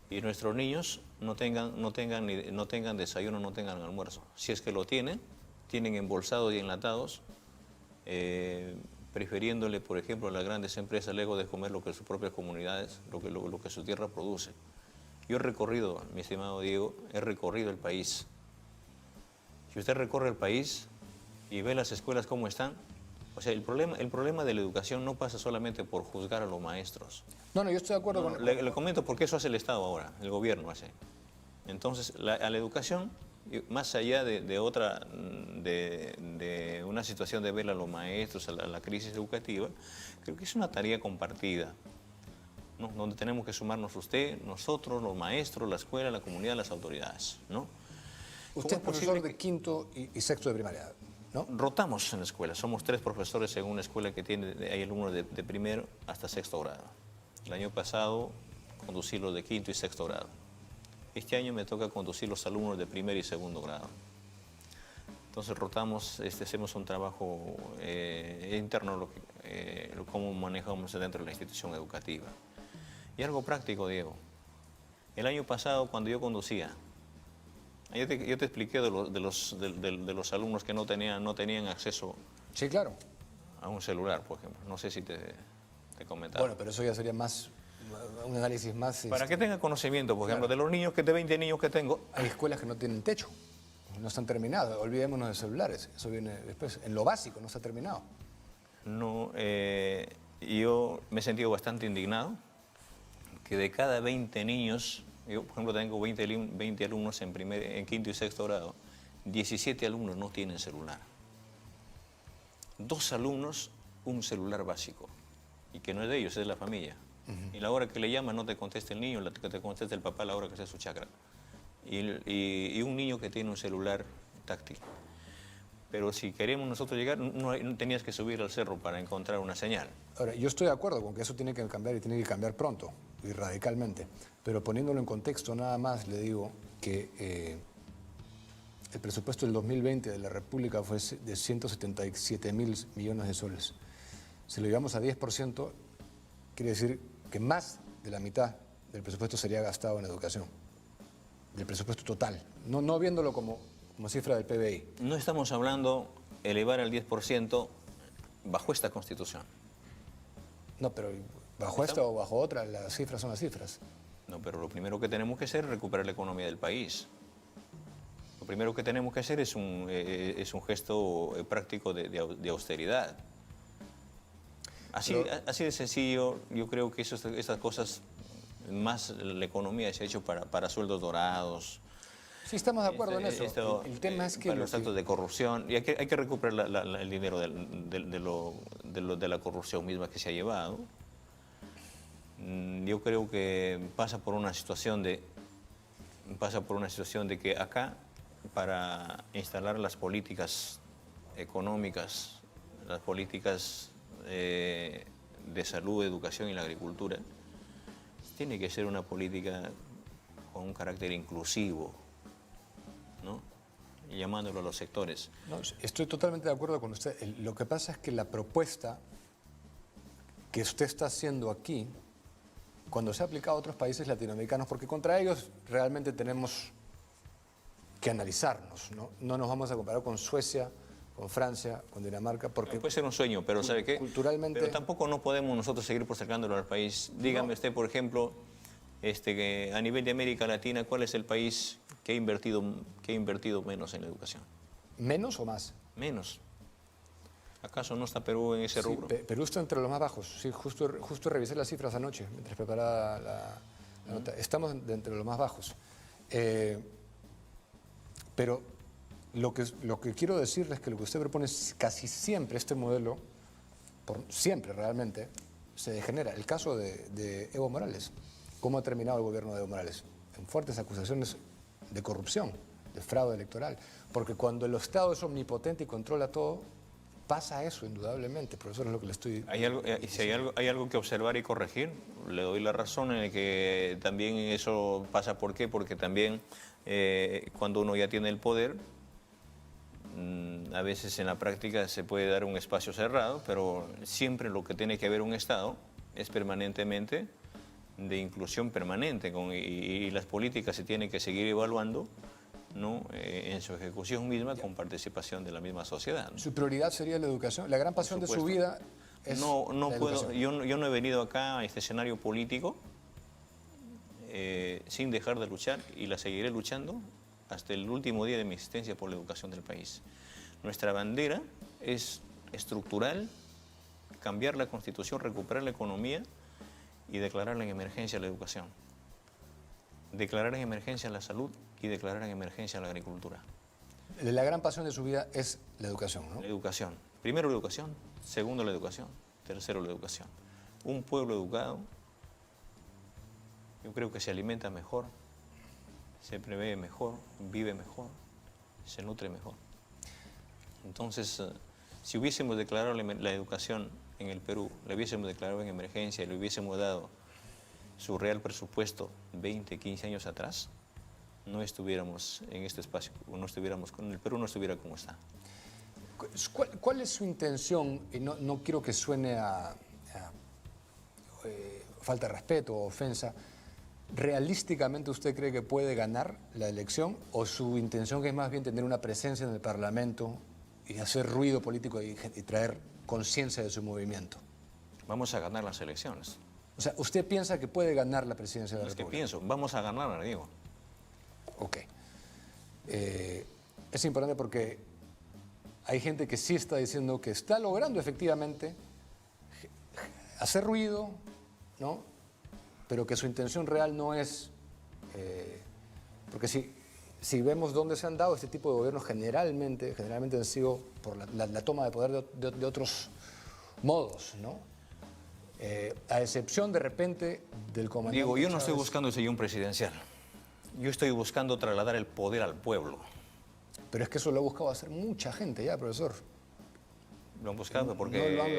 y nuestros niños no tengan desayuno, no tengan almuerzo? Si es que lo tienen embolsados y enlatados, prefiriéndole, por ejemplo, a las grandes empresas, lejos de comer lo que sus propias comunidades, lo que su tierra produce. Yo he recorrido, mi estimado Diego, he recorrido el país. Si usted recorre el país y ve las escuelas cómo están, o sea, el problema de la educación no pasa solamente por juzgar a los maestros. No, yo estoy de acuerdo con... Le comento porque eso hace el Estado ahora, el gobierno hace. Entonces, a la educación, más allá de una situación de ver a los maestros, a la crisis educativa, creo que es una tarea compartida, ¿no? Donde tenemos que sumarnos usted, nosotros, los maestros, la escuela, la comunidad, las autoridades, ¿no? Usted es profesor de quinto y sexto de primaria, ¿no? Rotamos en la escuela, somos 3 profesores en una escuela que hay alumnos de primero hasta sexto grado. El año pasado conducí los de quinto y sexto grado. Este año me toca conducir los alumnos de primer y segundo grado. Entonces rotamos, hacemos un trabajo interno, cómo manejamos dentro de la institución educativa. Y algo práctico, Diego. El año pasado, cuando yo conducía, yo te expliqué de los alumnos que no tenían acceso, sí, claro, a un celular, por ejemplo. No sé si te comentaba. Bueno, pero eso ya sería más un análisis más... Para que tenga conocimiento, por ejemplo, de los niños, de 20 niños que tengo. Hay escuelas que no tienen techo, no están terminadas. Olvidémonos de celulares, eso viene después. En lo básico no está terminado. No, yo me he sentido bastante indignado que de cada 20 niños, yo por ejemplo tengo 20 alumnos en quinto y sexto grado, 17 alumnos no tienen celular. 2 alumnos, un celular básico, y que no es de ellos, es de la familia. Y la hora que le llama no te contesta el niño, que te contesta el papá a la hora que sea su chakra. Y un niño que tiene un celular táctil. Pero si queremos nosotros llegar, no tenías que subir al cerro para encontrar una señal. Ahora, yo estoy de acuerdo con que eso tiene que cambiar y tiene que cambiar pronto y radicalmente. Pero poniéndolo en contexto, nada más le digo que el presupuesto del 2020 de la República fue de 177.000 millones de soles. Si lo llevamos a 10%, quiere decir que más de la mitad del presupuesto sería gastado en educación, del presupuesto total, no viéndolo como cifra del PBI. No estamos hablando de elevar al 10% bajo esta Constitución. No, pero bajo esta o bajo otra, las cifras son las cifras. No, pero lo primero que tenemos que hacer es recuperar la economía del país. Lo primero que tenemos que hacer es un gesto práctico de austeridad. Así de sencillo, yo creo que estas cosas, más la economía se ha hecho para sueldos dorados. Sí, estamos de acuerdo en eso. El tema es que... Para los actos de corrupción, y hay que recuperar el dinero de la corrupción misma que se ha llevado. Yo creo que pasa por una situación de que acá, para instalar las políticas económicas, las políticas de salud, educación y la agricultura, tiene que ser una política con un carácter inclusivo, ¿no? Y llamándolo a los sectores. No, estoy totalmente de acuerdo con usted. Lo que pasa es que la propuesta que usted está haciendo aquí, cuando se ha aplicado a otros países latinoamericanos, porque contra ellos realmente tenemos que analizarnos, ¿no? No nos vamos a comparar con Suecia, con Francia, con Dinamarca, porque... Puede ser un sueño, pero ¿sabe qué? Culturalmente... Pero tampoco no podemos nosotros seguir postergándolo al país. Dígame usted, por ejemplo, que a nivel de América Latina, ¿cuál es el país que ha invertido menos en la educación? ¿Menos o más? Menos. ¿Acaso no está Perú en ese rubro? Perú está entre los más bajos. Sí, justo revisé las cifras anoche, mientras preparaba la nota. Estamos entre los más bajos. Pero lo que quiero decirles es que lo que usted propone es casi siempre este modelo, siempre realmente, se degenera. El caso de Evo Morales. ¿Cómo ha terminado el gobierno de Evo Morales? En fuertes acusaciones de corrupción, de fraude electoral. Porque cuando el Estado es omnipotente y controla todo, pasa eso indudablemente. Profesor, es lo que le estoy... Hay algo que observar y corregir. Le doy la razón en el que también eso pasa. ¿Por qué? Porque también cuando uno ya tiene el poder, a veces en la práctica se puede dar un espacio cerrado, pero siempre lo que tiene que haber un Estado es permanentemente de inclusión permanente y las políticas se tienen que seguir evaluando, ¿no? En su ejecución misma con participación de la misma sociedad, ¿no? ¿Su prioridad sería la educación? La gran pasión de su vida es la educación. Yo no he venido acá a este escenario político sin dejar de luchar y la seguiré luchando hasta el último día de mi existencia por la educación del país. Nuestra bandera es estructural, cambiar la Constitución, recuperar la economía y declarar en emergencia la educación. Declarar en emergencia la salud y declarar en emergencia la agricultura. La gran pasión de su vida es la educación, ¿no? La educación. Primero la educación, segundo la educación, tercero la educación. Un pueblo educado, yo creo que se alimenta mejor, se prevé mejor, vive mejor, se nutre mejor. Entonces, si hubiésemos declarado la educación en el Perú, la hubiésemos declarado en emergencia y le hubiésemos dado su real presupuesto 20, 15 años atrás, no estuviéramos en este espacio, el Perú no estuviera como está. ¿Cuál es su intención? Y no quiero que suene a falta de respeto o ofensa. ¿Realísticamente usted cree que puede ganar la elección o su intención es más bien tener una presencia en el Parlamento y hacer ruido político y traer conciencia de su movimiento? Vamos a ganar las elecciones. O sea, ¿usted piensa que puede ganar la presidencia de la República? Es que pienso, vamos a ganar, Diego. Ok. Es importante porque hay gente que sí está diciendo que está logrando efectivamente hacer ruido, ¿no? Pero que su intención real no es... porque si vemos dónde se han dado este tipo de gobiernos, generalmente han sido por la toma de poder de otros modos, ¿no? A excepción de repente del comandante Diego, yo no Chávez. estoy buscando el sillón presidencial. Yo estoy buscando trasladar el poder al pueblo. Pero es que eso lo ha buscado hacer mucha gente ya, profesor. Lo han buscado porque No lo han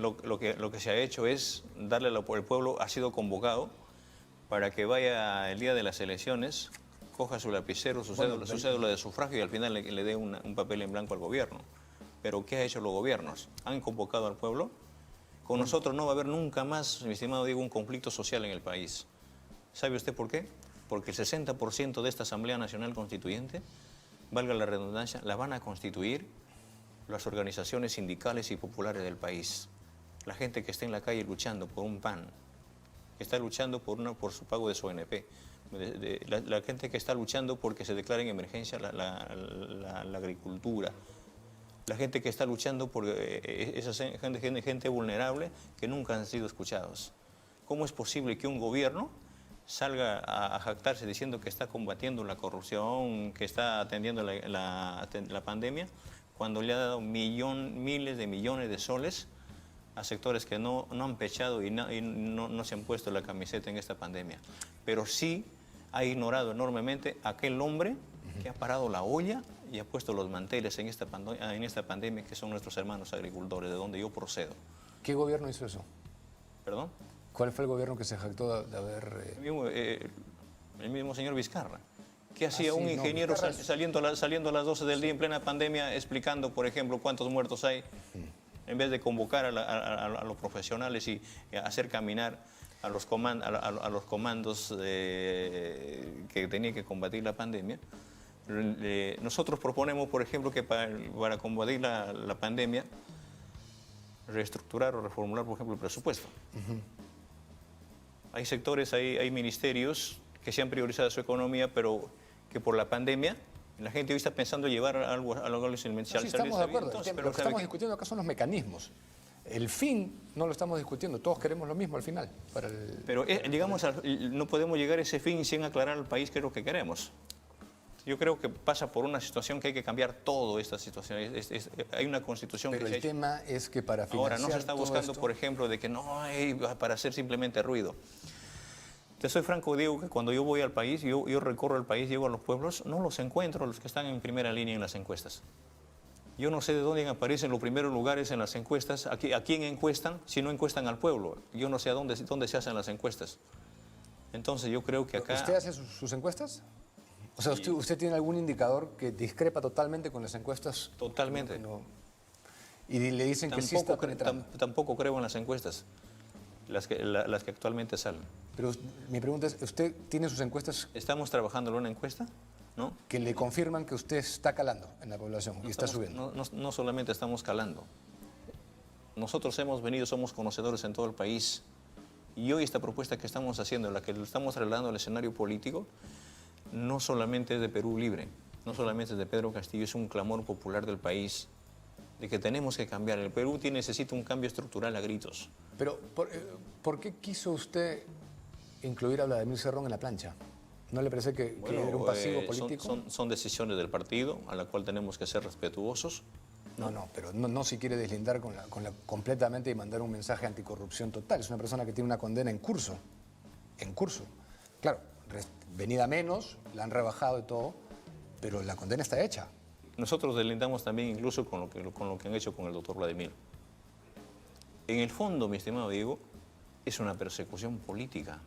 logrado lo que se ha hecho es darle al pueblo, ha sido convocado para que vaya el día de las elecciones, coja su lapicero, su cédula de sufragio y al final le dé un papel en blanco al gobierno. Pero ¿qué han hecho los gobiernos? ¿Han convocado al pueblo? Con nosotros no va a haber nunca más, mi estimado Diego, un conflicto social en el país. ¿Sabe usted por qué? Porque el 60% de esta Asamblea Nacional Constituyente, valga la redundancia, la van a constituir las organizaciones sindicales y populares del país. La gente que está en la calle luchando por un pan, que está luchando por su pago de su ONP, la gente que está luchando porque se declare en emergencia la agricultura, la gente que está luchando por esa gente vulnerable que nunca han sido escuchados. ¿Cómo es posible que un gobierno salga a jactarse diciendo que está combatiendo la corrupción, que está atendiendo la pandemia, cuando le ha dado miles de millones de soles a sectores que no han pechado y no se han puesto la camiseta en esta pandemia? Pero sí ha ignorado enormemente a aquel hombre que ha parado la olla y ha puesto los manteles en esta pandemia, que son nuestros hermanos agricultores, de donde yo procedo. ¿Qué gobierno hizo eso? ¿Perdón? ¿Cuál fue el gobierno que se jactó de haber...? El mismo señor Vizcarra. ¿Qué hacía un ingeniero saliendo a las 12 del día en plena pandemia explicando, por ejemplo, cuántos muertos hay, en vez de convocar a los profesionales y hacer caminar a los comandos que tenían que combatir la pandemia? Nosotros proponemos, por ejemplo, que para combatir la pandemia, reestructurar o reformular, por ejemplo, el presupuesto. Hay sectores, hay ministerios que se han priorizado su economía, pero que por la pandemia la gente hoy está pensando llevar algo elemental. Sí, estamos de acuerdo. Lo que estamos discutiendo acá son los mecanismos. El fin no lo estamos discutiendo, todos queremos lo mismo al final. Pero no podemos llegar a ese fin sin aclarar al país qué es lo que queremos. Yo creo que pasa por una situación que hay que cambiar toda esta situación. Hay una constitución pero que se ha hecho. Pero el tema es que para financiar ahora no se está buscando, por ejemplo, de que no hay para hacer simplemente ruido. Te soy franco, digo que cuando yo voy al país, yo recorro el país, llego a los pueblos, no los encuentro los que están en primera línea en las encuestas. Yo no sé de dónde aparecen los primeros lugares en las encuestas, a quién encuestan, si no encuestan al pueblo. Yo no sé a dónde se hacen las encuestas. Entonces yo creo que acá... ¿Usted hace sus encuestas? O sea, ¿usted tiene algún indicador que discrepa totalmente con las encuestas? Totalmente. Y le dicen que sí está penetrando. Tampoco creo en las encuestas, las que actualmente salen. Pero mi pregunta es, ¿usted tiene sus encuestas? ¿Estamos trabajando en una encuesta? ¿No? Que le confirman que usted está calando en la población y está subiendo. No solamente estamos calando. Nosotros hemos venido, somos conocedores en todo el país. Y hoy esta propuesta que estamos haciendo, la que le estamos trasladando al escenario político, no solamente es de Perú Libre, no solamente es de Pedro Castillo, es un clamor popular del país, de que tenemos que cambiar. El Perú necesita un cambio estructural a gritos. Pero, ¿por qué quiso usted incluir a Vladimir Cerrón en la plancha? ¿No le parece que era un pasivo político? Son decisiones del partido, a la cual tenemos que ser respetuosos. No, pero no se quiere deslindar completamente y mandar un mensaje anticorrupción total. Es una persona que tiene una condena en curso. En curso. Claro, venida menos, la han rebajado y todo, pero la condena está hecha. Nosotros deslindamos también incluso con lo que han hecho con el doctor Vladimir. En el fondo, mi estimado Diego, es una persecución política.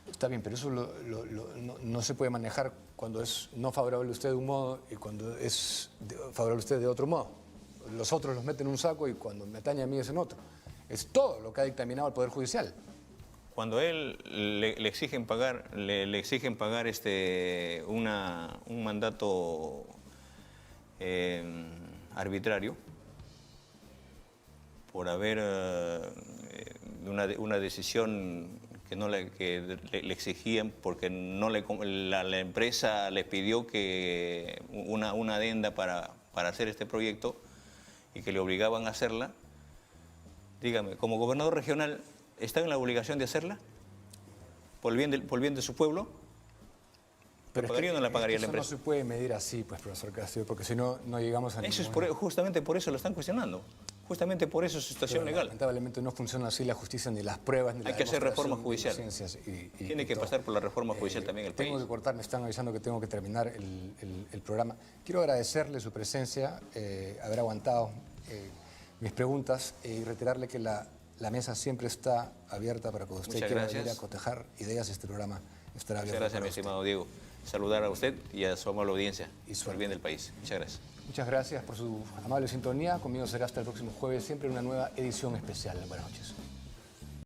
Está bien, pero eso no se puede manejar cuando es no favorable a usted de un modo y cuando es favorable a usted de otro modo. Los otros los meten en un saco y cuando me atañe a mí es en otro. Es todo lo que ha dictaminado el Poder Judicial. Cuando a él le exigen pagar, un mandato arbitrario por haber una decisión le exigían porque la empresa les pidió que una adenda para hacer este proyecto y que le obligaban a hacerla. Dígame, como gobernador regional, ¿está en la obligación de hacerla? ¿Por el bien de su pueblo? Pero ¿La pagaría o no la pagaría la empresa? Eso no se puede medir así, pues, profesor Castillo, porque si no, no llegamos a Eso es ninguna... justamente por eso lo están cuestionando. Justamente por eso es su situación Pero legal. lamentablemente no funciona así la justicia, ni las pruebas, ni la Hay que hacer reforma demostración, judicial. inocencias Tiene que todo. pasar por la reforma judicial también el país. Tengo que cortar, me están avisando que tengo que terminar el programa. Quiero agradecerle su presencia, haber aguantado mis preguntas y reiterarle que la mesa siempre está abierta para que usted Muchas quiera gracias. venir a cotejar ideas. Este programa estará Muchas abierto. gracias, para mi usted. estimado Diego. Saludar a usted y a su amable audiencia. Y Por el bien del país. Muchas gracias. Muchas gracias por su amable sintonía. Conmigo será hasta el próximo jueves, siempre en una nueva edición especial. Buenas noches.